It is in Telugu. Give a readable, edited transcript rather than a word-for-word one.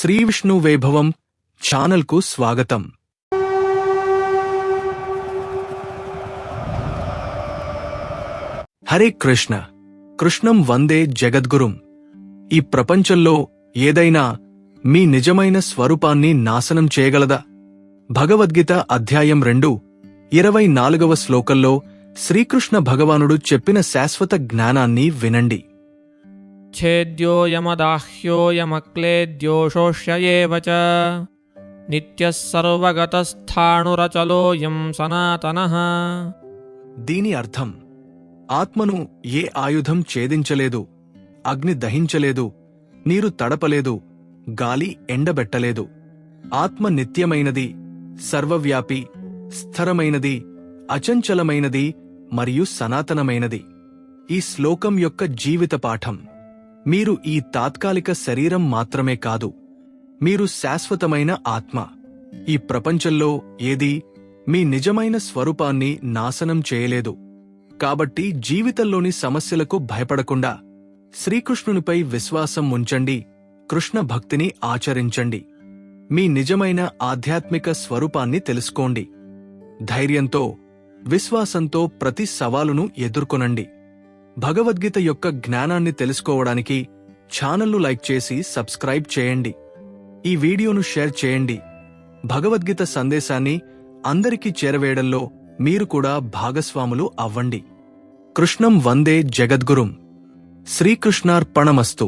శ్రీ విష్ణు వైభవం ఛానల్కు స్వాగతం. హరే కృష్ణ. కృష్ణం వందే జగద్గురుం. ఈ ప్రపంచంలో ఏదైనా మీ నిజమైన స్వరూపాన్ని నాశనం చేయగలదా? భగవద్గీత అధ్యాయం 2:24 శ్లోకంలో శ్రీకృష్ణ భగవానుడు చెప్పిన శాశ్వత జ్ఞానాన్ని వినండి. ఛేద్యోయమదాహ్యోయమక్లేద్యోషోష్య ఏవ చ నిత్యః సర్వగతస్థాణురచలోయం సనాతనః. దీని అర్థం, ఆత్మను ఏ ఆయుధం ఛేదించలేదు, అగ్ని దహించలేదు, నీరు తడపలేదు, గాలి ఎండబెట్టలేదు. ఆత్మ నిత్యమైనది, సర్వవ్యాపి, స్థిరమైనది, అచంచలమైనది మరియు సనాతనమైనది. ఈ శ్లోకం యొక్క జీవిత పాఠం, మీరు ఈ తాత్కాలిక శరీరం మాత్రమే కాదు, మీరు శాశ్వతమైన ఆత్మ. ఈ ప్రపంచంలో ఏదీ మీ నిజమైన స్వరూపాన్ని నాశనం చేయలేదు. కాబట్టి జీవితంలోని సమస్యలకు భయపడకుండా శ్రీకృష్ణునిపై విశ్వాసం ఉంచండి, కృష్ణ భక్తిని ఆచరించండి. మీ నిజమైన ఆధ్యాత్మిక స్వరూపాన్ని తెలుసుకోండి. ధైర్యంతో, విశ్వాసంతో ప్రతి సవాలును ఎదుర్కొనండి. భగవద్గీత యొక్క జ్ఞానాన్ని తెలుసుకోవడానికి ఛానల్ను లైక్ చేసి సబ్స్క్రైబ్ చేయండి. ఈ వీడియోను షేర్ చేయండి. భగవద్గీత సందేశాన్ని అందరికీ చేరవేయడంలో మీరు కూడా భాగస్వాములు అవ్వండి. కృష్ణం వందే జగద్గురుం. శ్రీకృష్ణార్పణమస్తు.